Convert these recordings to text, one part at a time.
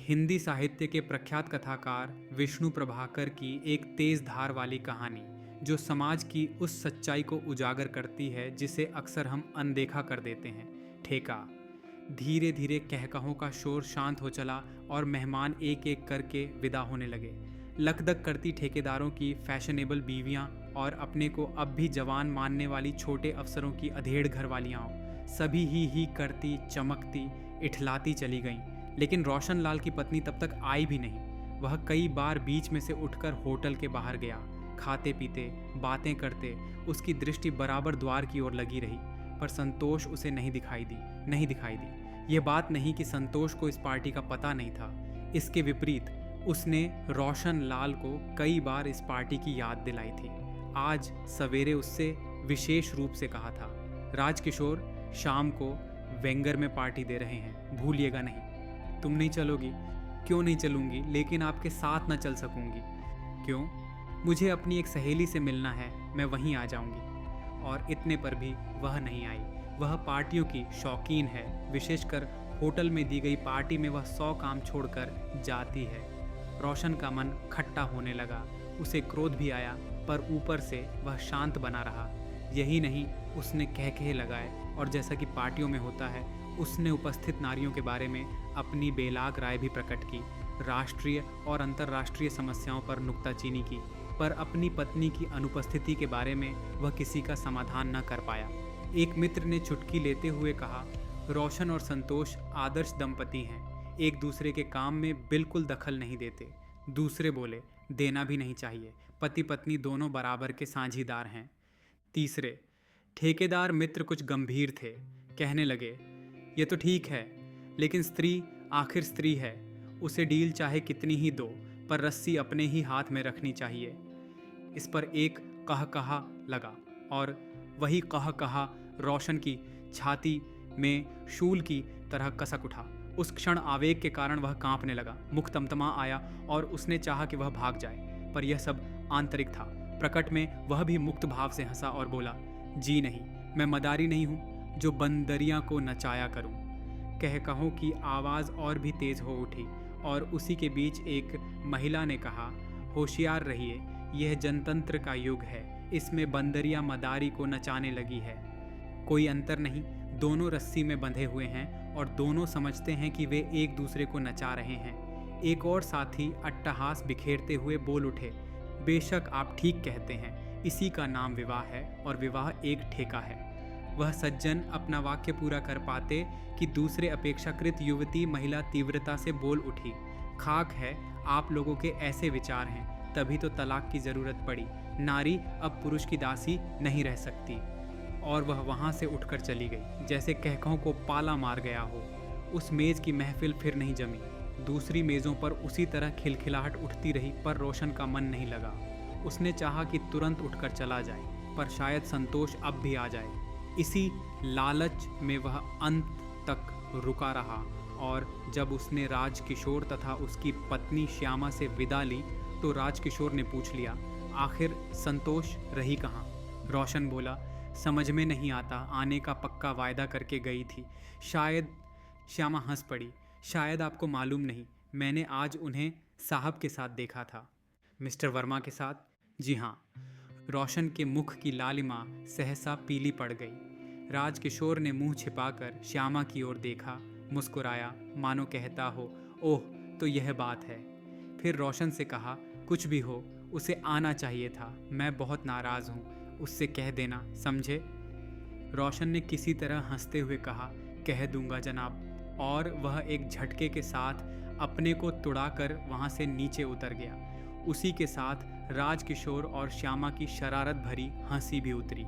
हिंदी साहित्य के प्रख्यात कथाकार विष्णु प्रभाकर की एक तेज धार वाली कहानी जो समाज की उस सच्चाई को उजागर करती है जिसे अक्सर हम अनदेखा कर देते हैं। ठेका। धीरे धीरे कहकहों का शोर शांत हो चला और मेहमान एक एक करके विदा होने लगे। लकदक करती ठेकेदारों की फैशनेबल बीवियां और अपने को अब भी जवान मानने वाली छोटे अफसरों की अधेड़ घर वालियां सभी ही करती, चमकती, इठलाती चली गईं। लेकिन रोशन लाल की पत्नी तब तक आई भी नहीं। वह कई बार बीच में से उठकर होटल के बाहर गया। खाते पीते, बातें करते उसकी दृष्टि बराबर द्वार की ओर लगी रही, पर संतोष उसे नहीं दिखाई दी। यह बात नहीं कि संतोष को इस पार्टी का पता नहीं था। इसके विपरीत उसने रोशन लाल को कई बार इस पार्टी की याद दिलाई थी। आज सवेरे उससे विशेष रूप से कहा था, राजकिशोर शाम को वेंगर में पार्टी दे रहे हैं, भूलिएगा नहीं। तुम नहीं चलोगी? क्यों नहीं चलूंगी, लेकिन आपके साथ न चल सकूंगी। क्यों? मुझे अपनी एक सहेली से मिलना है, मैं वहीं आ जाऊंगी। और इतने पर भी वह नहीं आई। वह पार्टियों की शौकीन है, विशेषकर होटल में दी गई पार्टी में वह 100 काम छोड़कर जाती है। रोशन का मन खट्टा होने लगा। उसे क्रोध भी आया, पर ऊपर से वह शांत बना रहा। यही नहीं, उसने कहकहे लगाए और जैसा कि पार्टियों में होता है, उसने उपस्थित नारियों के बारे में अपनी बेलाग राय भी प्रकट की। राष्ट्रीय और अंतर्राष्ट्रीय समस्याओं पर नुक्ताचीनी की, पर अपनी पत्नी की अनुपस्थिति के बारे में वह किसी का समाधान न कर पाया। एक मित्र ने चुटकी लेते हुए कहा, रोशन और संतोष आदर्श दंपति हैं, एक दूसरे के काम में बिल्कुल दखल नहीं देते। दूसरे बोले, देना भी नहीं चाहिए, पति पत्नी दोनों बराबर के साझीदार हैं। तीसरे ठेकेदार मित्र कुछ गंभीर थे, कहने लगे, ये तो ठीक है, लेकिन स्त्री आखिर स्त्री है, उसे डील चाहे कितनी ही दो, पर रस्सी अपने ही हाथ में रखनी चाहिए। इस पर एक कहकहा लगा और वही कहकहा रोशन की छाती में शूल की तरह कसक उठा। उस क्षण आवेग के कारण वह कांपने लगा, मुख तमतमा आया और उसने चाहा कि वह भाग जाए, पर यह सब आंतरिक था। प्रकट में वह भी मुक्त भाव से हंसा और बोला, जी नहीं, मैं मदारी नहीं हूँ जो बंदरियां को नचाया करूं। कहकहों की आवाज़ और भी तेज हो उठी और उसी के बीच एक महिला ने कहा, होशियार रहिए, यह जनतंत्र का युग है, इसमें बंदरियां मदारी को नचाने लगी है। कोई अंतर नहीं, दोनों रस्सी में बंधे हुए हैं और दोनों समझते हैं कि वे एक दूसरे को नचा रहे हैं। एक और साथी अट्टहास बिखेरते हुए बोल उठे, बेशक आप ठीक कहते हैं, इसी का नाम विवाह है और विवाह एक ठेका है। वह सज्जन अपना वाक्य पूरा कर पाते कि दूसरे अपेक्षाकृत युवती महिला तीव्रता से बोल उठी, खाक है आप लोगों के ऐसे विचार हैं, तभी तो तलाक की ज़रूरत पड़ी। नारी अब पुरुष की दासी नहीं रह सकती। और वह वहाँ से उठकर चली गई जैसे कहकहों को पाला मार गया हो। उस मेज़ की महफिल फिर नहीं जमी। दूसरी मेज़ों पर उसी तरह खिलखिलाहट उठती रही, पर रोशन का मन नहीं लगा। उसने चाहा कि तुरंत उठकर चला जाए, पर शायद संतोष अब भी आ जाए। इसी लालच में वह अंत तक रुका रहा और जब उसने राजकिशोर तथा उसकी पत्नी श्यामा से विदा ली तो राजकिशोर ने पूछ लिया, आखिर संतोष रही कहाँ? रोशन बोला, समझ में नहीं आता, आने का पक्का वायदा करके गई थी। शायद। श्यामा हंस पड़ी, शायद आपको मालूम नहीं, मैंने आज उन्हें साहब के साथ देखा था। मिस्टर वर्मा के साथ? जी हाँ। रोशन के मुख की लालिमा सहसा पीली पड़ गई। राजकिशोर ने मुंह छिपाकर श्यामा की ओर देखा, मुस्कुराया, मानो कहता हो, ओह तो यह बात है। फिर रोशन से कहा, कुछ भी हो, उसे आना चाहिए था, मैं बहुत नाराज़ हूँ, उससे कह देना, समझे? रोशन ने किसी तरह हंसते हुए कहा, कह दूंगा जनाब। और वह एक झटके के साथ अपने को तुड़ाकर वहाँ से नीचे उतर गया। उसी के साथ राजकिशोर और श्यामा की शरारत भरी हंसी भी उतरी।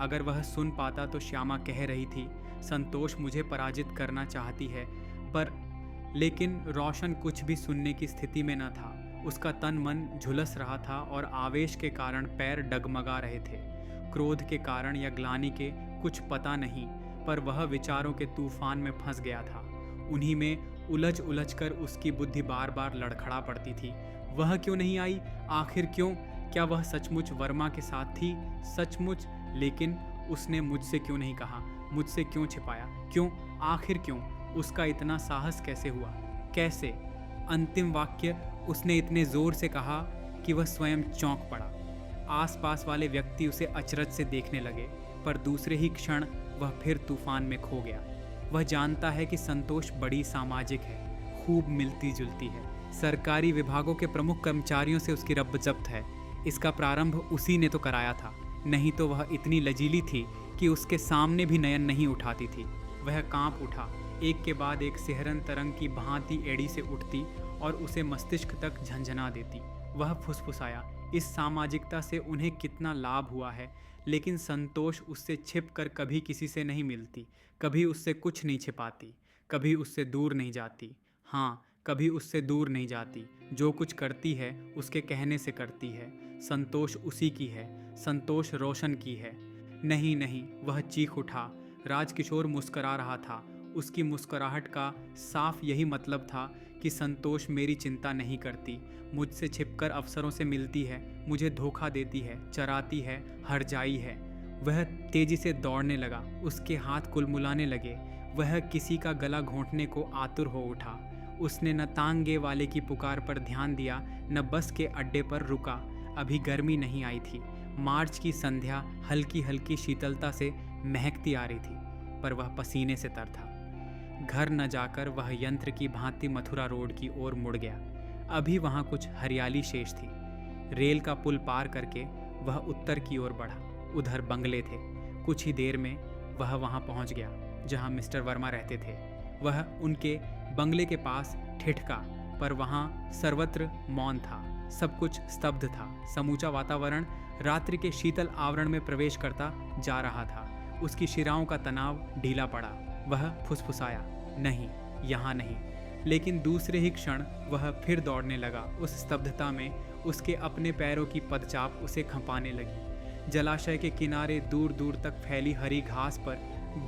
अगर वह सुन पाता तो श्यामा कह रही थी, संतोष मुझे पराजित करना चाहती है, पर लेकिन रोशन कुछ भी सुनने की स्थिति में न था। उसका तन मन झुलस रहा था और आवेश के कारण पैर डगमगा रहे थे। क्रोध के कारण या ग्लानि के कुछ पता नहीं, पर वह विचारों के तूफान में फंस गया था। उन्हीं में उलझ कर उसकी बुद्धि बार बार लड़खड़ा पड़ती थी। वह क्यों नहीं आई? आखिर क्यों? क्या वह सचमुच वर्मा के साथ थी? सचमुच? लेकिन उसने मुझसे क्यों नहीं कहा? मुझसे क्यों छिपाया? क्यों? आखिर क्यों? उसका इतना साहस कैसे हुआ? कैसे? अंतिम वाक्य उसने इतने जोर से कहा कि वह स्वयं चौंक पड़ा। आसपास वाले व्यक्ति उसे अचरज से देखने लगे, पर दूसरे ही क्षण वह फिर तूफान में खो गया। वह जानता है कि संतोष बड़ी सामाजिक है, खूब मिलती जुलती है, सरकारी विभागों के प्रमुख कर्मचारियों से उसकी रब्बजब्त है। इसका प्रारंभ उसी ने तो कराया था, नहीं तो वह इतनी लजीली थी कि उसके सामने भी नयन नहीं उठाती थी। वह कांप उठा, एक के बाद एक सिहरन तरंग की भांति एड़ी से उठती और उसे मस्तिष्क तक झंझना देती। वह फुसफुसाया, इस सामाजिकता से उन्हें कितना लाभ हुआ है, लेकिन संतोष उससे छिप कर कभी किसी से नहीं मिलती, कभी उससे कुछ नहीं छिपाती, कभी उससे दूर नहीं जाती। हाँ, कभी उससे दूर नहीं जाती। जो कुछ करती है उसके कहने से करती है। संतोष उसी की है, संतोष रोशन की है। नहीं नहीं, वह चीख उठा। राजकिशोर मुस्करा रहा था। उसकी मुस्कुराहट का साफ यही मतलब था कि संतोष मेरी चिंता नहीं करती, मुझसे छिपकर अफसरों से मिलती है, मुझे धोखा देती है, चराती है, हरजाई है। वह तेजी से दौड़ने लगा, उसके हाथ कुलमुलाने लगे। वह किसी का गला घोंटने को आतुर हो उठा। उसने न तांगे वाले की पुकार पर ध्यान दिया, न बस के अड्डे पर रुका। अभी गर्मी नहीं आई थी। मार्च की संध्या हल्की हल्की शीतलता से महकती आ रही थी, पर वह पसीने से तर था। घर न जाकर वह यंत्र की भांति मथुरा रोड की ओर मुड़ गया। अभी वहाँ कुछ हरियाली शेष थी। रेल का पुल पार करके वह उत्तर की ओर बढ़ा। उधर बंगले थे। कुछ ही देर में वह वहाँ पहुँच गया जहाँ मिस्टर वर्मा रहते थे। वह उनके बंगले के पास ठिठका, पर वहाँ सर्वत्र मौन था। सब कुछ स्तब्ध था। समूचा वातावरण रात्रि के शीतल आवरण में प्रवेश करता जा रहा था। उसकी शिराओं का तनाव ढीला पड़ा। वह फुसफुसाया, नहीं, यहाँ नहीं। लेकिन दूसरे ही क्षण वह फिर दौड़ने लगा। उस स्तब्धता में उसके अपने पैरों की पदचाप उसे खपाने लगी। जलाशय के किनारे दूर दूर तक फैली हरी घास पर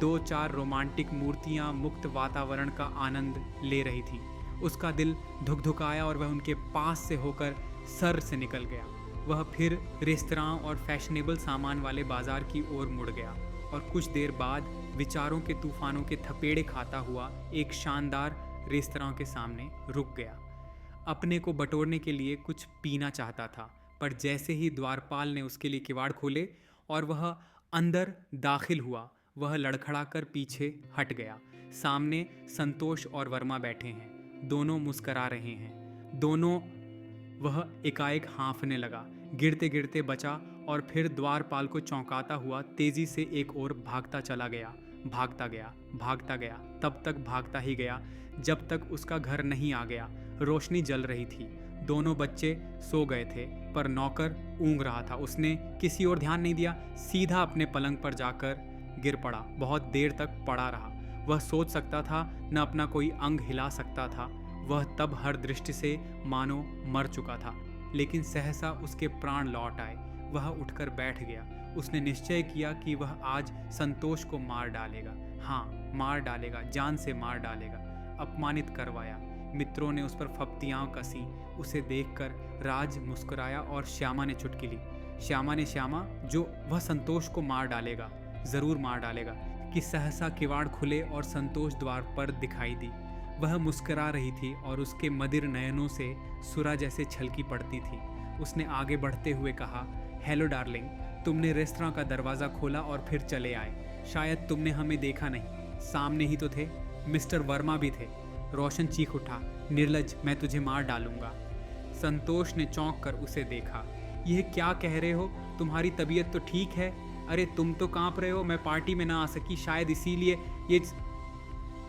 2-4 रोमांटिक मूर्तियां मुक्त वातावरण का आनंद ले रही थी। उसका दिल धुकधुकाया और वह उनके पास से होकर सर से निकल गया। वह फिर रेस्तरां और फैशनेबल सामान वाले बाजार की ओर मुड़ गया और कुछ देर बाद विचारों के तूफानों के थपेड़े खाता हुआ एक शानदार रेस्तरां के सामने रुक गया। अपने को बटोरने के लिए कुछ पीना चाहता था, पर जैसे ही द्वारपाल ने उसके लिए किवाड़ खोले और वह अंदर दाखिल हुआ, वह लड़खड़ाकर पीछे हट गया। सामने संतोष और वर्मा बैठे हैं। दोनों मुस्करा रहे हैं। दोनों। वह एकाएक हाँफने लगा, गिरते गिरते बचा और फिर द्वारपाल को चौंकाता हुआ तेजी से एक ओर भागता चला गया। भागता गया, भागता गया, तब तक भागता ही गया जब तक उसका घर नहीं आ गया। रोशनी जल रही थी। दोनों बच्चे सो गए थे, पर नौकर ऊँग रहा था। उसने किसी और ध्यान नहीं दिया, सीधा अपने पलंग पर जाकर गिर पड़ा। बहुत देर तक पड़ा रहा। वह सोच सकता था, न अपना कोई अंग हिला सकता था। वह तब हर दृष्टि से मानो मर चुका था, लेकिन सहसा उसके प्राण लौट आए। वह उठकर बैठ गया। उसने निश्चय किया कि वह आज संतोष को मार डालेगा। हाँ, मार डालेगा, जान से मार डालेगा। अपमानित करवाया। मित्रों ने उस पर फप्तियाँ कसी। उसे देखकर राज मुस्कुराया और श्यामा ने चुटकी ली। श्यामा ने श्यामा, जो वह संतोष को मार डालेगा, ज़रूर मार डालेगा। कि सहसा किवाड़ खुले और संतोष द्वार पर दिखाई दी। वह मुस्कुरा रही थी और उसके मदिर नयनों से सुरा जैसे छलकी पड़ती थी। उसने आगे बढ़ते हुए कहा, हेलो डार्लिंग, तुमने रेस्तरां का दरवाज़ा खोला और फिर चले आए। शायद तुमने हमें देखा नहीं, सामने ही तो थे, मिस्टर वर्मा भी थे। रोशन चीख उठा, निर्लज, मैं तुझे मार डालूंगा। संतोष ने चौंक कर उसे देखा। यह क्या कह रहे हो? तुम्हारी तबीयत तो ठीक है? अरे तुम तो कांप रहे हो। मैं पार्टी में ना आ सकी, शायद इसीलिए ये।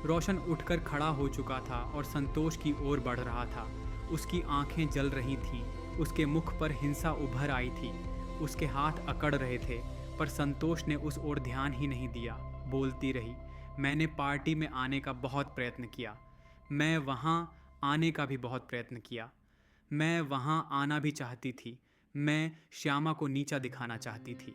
रोशन उठकर खड़ा हो चुका था और संतोष की ओर बढ़ रहा था। उसकी आंखें जल रही थीं, उसके मुख पर हिंसा उभर आई थी, उसके हाथ अकड़ रहे थे, पर संतोष ने उस ओर ध्यान ही नहीं दिया। बोलती रही, मैंने पार्टी में आने का बहुत प्रयत्न किया, मैं वहाँ आने का भी बहुत प्रयत्न किया, मैं वहाँ आना भी चाहती थी, मैं श्यामा को नीचा दिखाना चाहती थी।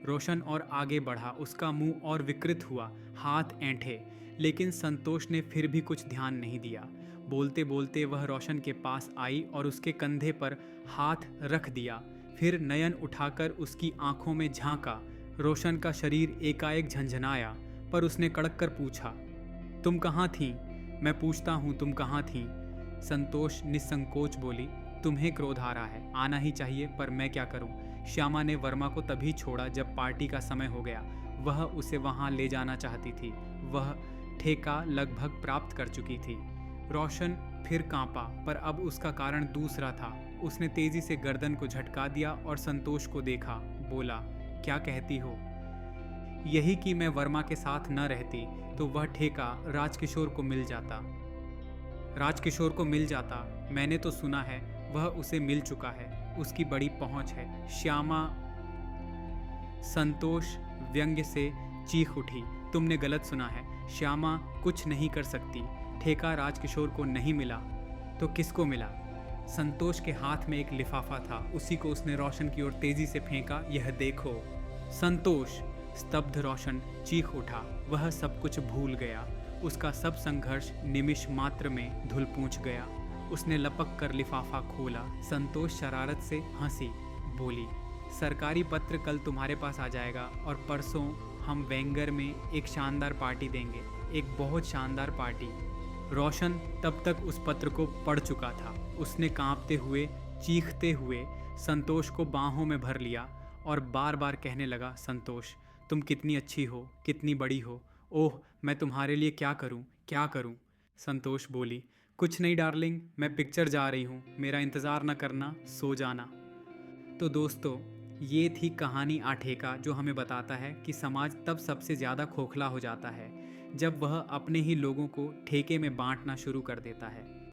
रोशन और आगे बढ़ा। उसका मुंह और विकृत हुआ, हाथ ऐंठे, लेकिन संतोष ने फिर भी कुछ ध्यान नहीं दिया। बोलते बोलते वह रोशन के पास आई और उसके कंधे पर हाथ रख दिया। फिर नयन उठाकर उसकी आंखों में झांका। रोशन का शरीर एकाएक झंझनाया, पर उसने कड़क कर पूछा, तुम कहाँ थीं? मैं पूछता हूँ, तुम कहाँ थीं? संतोष निसंकोच बोली, तुम्हें क्रोध आ रहा है, आना ही चाहिए, पर मैं क्या करूं? श्यामा ने वर्मा को तभी छोड़ा जब पार्टी का समय हो गया। वह उसे वहां ले जाना चाहती थी। वह ठेका लगभग प्राप्त कर चुकी थी। रोशन फिर कांपा, पर अब उसका कारण दूसरा था। उसने तेजी से गर्दन को झटका दिया और संतोष को देखा। बोला, क्या कहती हो? यही कि मैं वर्मा के साथ न रहती तो वह ठेका राजकिशोर को मिल जाता। राजकिशोर को मिल जाता? मैंने तो सुना है वह उसे मिल चुका है, उसकी बड़ी पहुंच है। श्यामा संतोष व्यंग्य से चीख उठी, तुमने गलत सुना है। श्यामा कुछ नहीं कर सकती। ठेका राजकिशोर को नहीं मिला तो किसको मिला? संतोष के हाथ में एक लिफाफा था, उसी को उसने रोशन की ओर तेजी से फेंका। यह देखो। संतोष! स्तब्ध रोशन चीख उठा। वह सब कुछ भूल गया। उसका सब संघर्ष निमिष मात्र में धुलपूछ गया। उसने लपक कर लिफाफा खोला। संतोष शरारत से हंसी, बोली, सरकारी पत्र कल तुम्हारे पास आ जाएगा और परसों हम वेंगर में एक शानदार पार्टी देंगे, एक बहुत शानदार पार्टी। रोशन तब तक उस पत्र को पढ़ चुका था। उसने कांपते हुए, चीखते हुए संतोष को बाहों में भर लिया और बार बार कहने लगा, संतोष, तुम कितनी अच्छी हो, कितनी बड़ी हो। ओह, मैं तुम्हारे लिए क्या करूं, क्या करूं? संतोष बोली, कुछ नहीं डार्लिंग, मैं पिक्चर जा रही हूं, मेरा इंतज़ार न करना, सो जाना। तो दोस्तों, ये थी कहानी आठेका, जो हमें बताता है कि समाज तब सबसे ज़्यादा खोखला हो जाता है जब वह अपने ही लोगों को ठेके में बांटना शुरू कर देता है।